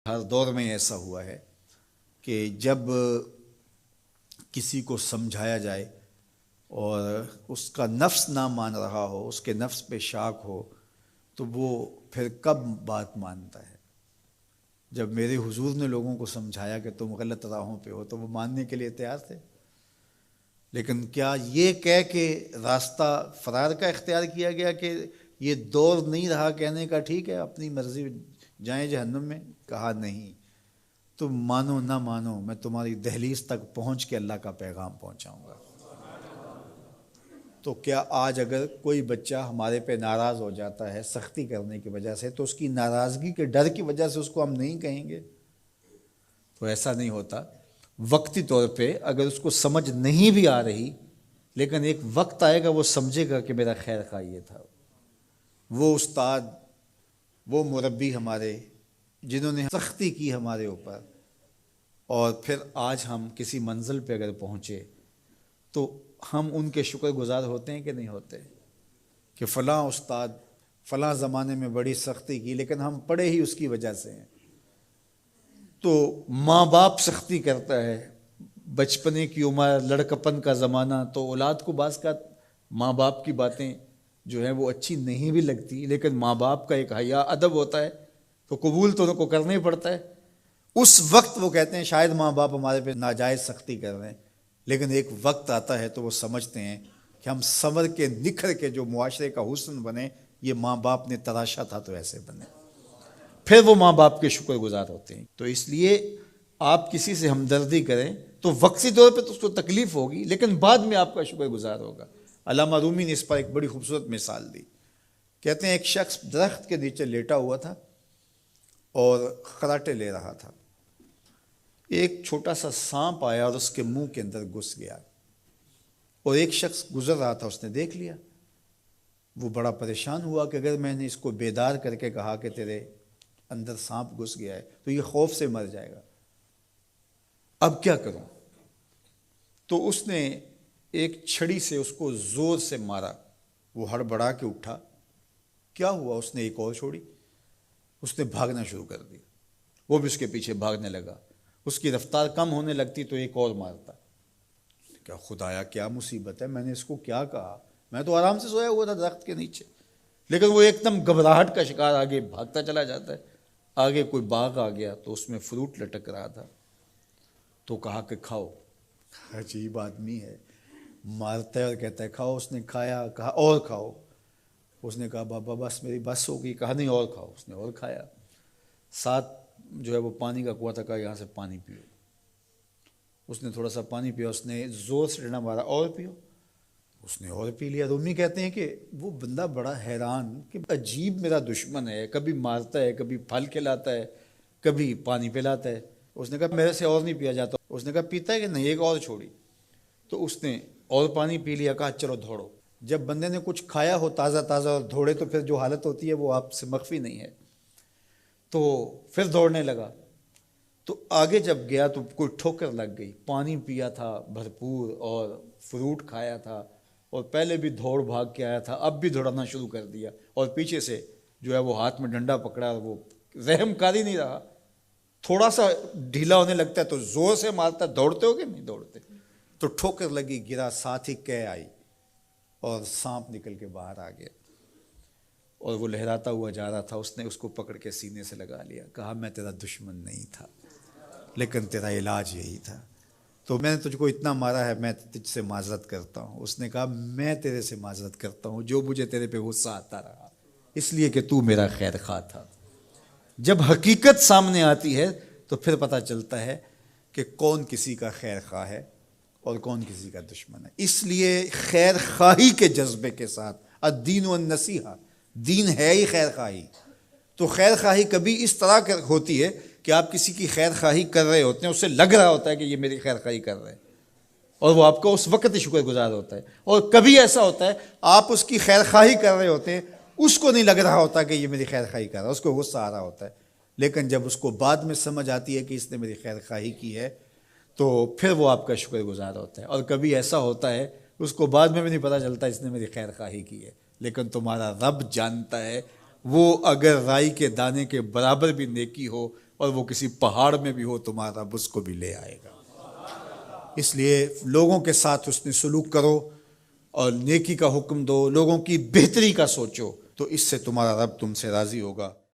ہر دور میں ایسا ہوا ہے کہ جب کسی کو سمجھایا جائے اور اس کا نفس نہ مان رہا ہو، اس کے نفس پہ شاک ہو، تو وہ پھر کب بات مانتا ہے؟ جب میرے حضور نے لوگوں کو سمجھایا کہ تم غلط راہوں پہ ہو تو وہ ماننے کے لیے تیار تھے، لیکن کیا یہ کہہ کے راستہ فرار کا اختیار کیا گیا کہ یہ دور نہیں رہا کہنے کا ٹھیک ہے اپنی مرضی جائیں جہنم میں؟ کہا نہیں، تم مانو نہ مانو میں تمہاری دہلیز تک پہنچ کے اللہ کا پیغام پہنچاؤں گا۔ تو کیا آج اگر کوئی بچہ ہمارے پہ ناراض ہو جاتا ہے سختی کرنے کی وجہ سے، تو اس کی ناراضگی کے ڈر کی وجہ سے اس کو ہم نہیں کہیں گے؟ تو ایسا نہیں ہوتا۔ وقتی طور پہ اگر اس کو سمجھ نہیں بھی آ رہی، لیکن ایک وقت آئے گا وہ سمجھے گا کہ میرا خیر خواہ یہ تھا۔ وہ استاد، وہ مربی ہمارے جنہوں نے سختی کی ہمارے اوپر، اور پھر آج ہم کسی منزل پہ اگر پہنچے تو ہم ان کے شکر گزار ہوتے ہیں کہ نہیں ہوتے؟ کہ فلاں استاد فلاں زمانے میں بڑی سختی کی لیکن ہم پڑھے ہی اس کی وجہ سے ہیں۔ تو ماں باپ سختی کرتا ہے، بچپنے کی عمر، لڑکپن کا زمانہ، تو اولاد کو بعض کا ماں باپ کی باتیں جو ہیں وہ اچھی نہیں بھی لگتی، لیکن ماں باپ کا ایک حیا ادب ہوتا ہے تو قبول تو ان کو کرنا ہی پڑتا ہے۔ اس وقت وہ کہتے ہیں شاید ماں باپ ہمارے پہ ناجائز سختی کر رہے ہیں، لیکن ایک وقت آتا ہے تو وہ سمجھتے ہیں کہ ہم سنور کے نکھر کے جو معاشرے کا حسن بنے، یہ ماں باپ نے تراشا تھا تو ایسے بنے، پھر وہ ماں باپ کے شکر گزار ہوتے ہیں۔ تو اس لیے آپ کسی سے ہمدردی کریں تو وقتی طور پہ تو اس کو تکلیف ہوگی، لیکن بعد میں آپ کا شکر گزار ہوگا۔ علامہ رومی نے اس پر ایک بڑی خوبصورت مثال دی۔ کہتے ہیں ایک شخص درخت کے نیچے لیٹا ہوا تھا اور خراٹے لے رہا تھا۔ ایک چھوٹا سا سانپ آیا اور اس کے منہ کے اندر گھس گیا، اور ایک شخص گزر رہا تھا، اس نے دیکھ لیا۔ وہ بڑا پریشان ہوا کہ اگر میں نے اس کو بیدار کر کے کہا کہ تیرے اندر سانپ گھس گیا ہے تو یہ خوف سے مر جائے گا، اب کیا کروں؟ تو اس نے ایک چھڑی سے اس کو زور سے مارا، وہ ہڑبڑا کے اٹھا۔ کیا ہوا؟ اس نے ایک اور چھوڑی، اس نے بھاگنا شروع کر دیا، وہ بھی اس کے پیچھے بھاگنے لگا۔ اس کی رفتار کم ہونے لگتی تو ایک اور مارتا۔ کیا خدایا کیا مصیبت ہے، میں نے اس کو کیا کہا؟ میں تو آرام سے سویا ہوا تھا درخت کے نیچے، لیکن وہ ایک دم گھبراہٹ کا شکار آگے بھاگتا چلا جاتا ہے۔ آگے کوئی باغ آ گیا تو اس میں فروٹ لٹک رہا تھا، تو کہا کہ کھاؤ۔ عجیب آدمی ہے، مارتا ہے اور کہتا ہے کھاؤ۔ اس نے کھایا، کہا اور کھاؤ۔ اس نے کہا بابا بس میری بس ہو گئی، کہا نہیں اور کھاؤ۔ اس نے اور کھایا۔ ساتھ جو ہے وہ پانی کا کنواں تھا، کہا یہاں سے پانی پیو۔ اس نے تھوڑا سا پانی پیا، اس نے زور سے ڈنڈا مارا، اور پیو۔ اس نے اور پی لیا۔ رومی کہتے ہیں کہ وہ بندہ بڑا حیران کہ عجیب میرا دشمن ہے، کبھی مارتا ہے، کبھی پھل کھلاتا ہے، کبھی پانی پلاتا ہے۔ اس نے کہا میرے سے اور نہیں پیا جاتا۔ اس نے کہا پیتا ہے کہ نہیں؟ ایک اور چھوڑی۔ تو اس نے اور پانی پی لیا، کہا چلو دوڑو۔ جب بندے نے کچھ کھایا ہو تازہ تازہ اور دوڑے تو پھر جو حالت ہوتی ہے وہ آپ سے مخفی نہیں ہے۔ تو پھر دوڑنے لگا، تو آگے جب گیا تو کوئی ٹھوکر لگ گئی۔ پانی پیا تھا بھرپور اور فروٹ کھایا تھا، اور پہلے بھی دوڑ بھاگ کے آیا تھا، اب بھی دوڑنا شروع کر دیا، اور پیچھے سے جو ہے وہ ہاتھ میں ڈنڈا پکڑا، اور وہ رحم کاری نہیں رہا۔ تھوڑا سا ڈھیلا ہونے لگتا ہے تو زور سے مارتا۔ دوڑتے ہو کہ نہیں دوڑتے؟ تو ٹھوکر لگی، گرا، ساتھ ہی کہہ آئی اور سانپ نکل کے باہر آ گیا، اور وہ لہراتا ہوا جا رہا تھا۔ اس نے اس کو پکڑ کے سینے سے لگا لیا، کہا میں تیرا دشمن نہیں تھا، لیکن تیرا علاج یہی تھا۔ تو میں نے تجھ کو اتنا مارا ہے، میں تجھ سے معذرت کرتا ہوں۔ اس نے کہا میں تیرے سے معذرت کرتا ہوں جو مجھے تیرے پہ غصہ آتا رہا، اس لیے کہ تو میرا خیر خواہ تھا۔ جب حقیقت سامنے آتی ہے تو پھر پتہ چلتا ہے کہ کون کسی کا خیر خواہ ہے اور کون کسی کا دشمن ہے۔ اس لیے خیر خواہی کے جذبے کے ساتھ، الدین والنصیحہ، دین ہے ہی خیر خواہی۔ تو خیر خواہی کبھی اس طرح ہوتی ہے کہ آپ کسی کی خیر خواہی کر رہے ہوتے ہیں، اسے لگ رہا ہوتا ہے کہ یہ میری خیر خواہی کر رہے ہیں، اور وہ آپ کو اس وقت ہی شکر گزار ہوتا ہے۔ اور کبھی ایسا ہوتا ہے آپ اس کی خیر خواہی کر رہے ہوتے ہیں، اس کو نہیں لگ رہا ہوتا کہ یہ میری خیر خواہی کر رہا ہے، اس کو غصہ آ رہا ہوتا ہے، لیکن جب اس کو بعد میں سمجھ آتی ہے کہ اس نے میری خیر خواہی کی ہے تو پھر وہ آپ کا شکر گزار ہوتا ہے۔ اور کبھی ایسا ہوتا ہے اس کو بعد میں بھی نہیں پتہ چلتا اس نے میری خیر خواہی کی ہے، لیکن تمہارا رب جانتا ہے، وہ اگر رائی کے دانے کے برابر بھی نیکی ہو اور وہ کسی پہاڑ میں بھی ہو تمہارا رب اس کو بھی لے آئے گا۔ اس لیے لوگوں کے ساتھ حسن سلوک کرو اور نیکی کا حکم دو، لوگوں کی بہتری کا سوچو، تو اس سے تمہارا رب تم سے راضی ہوگا۔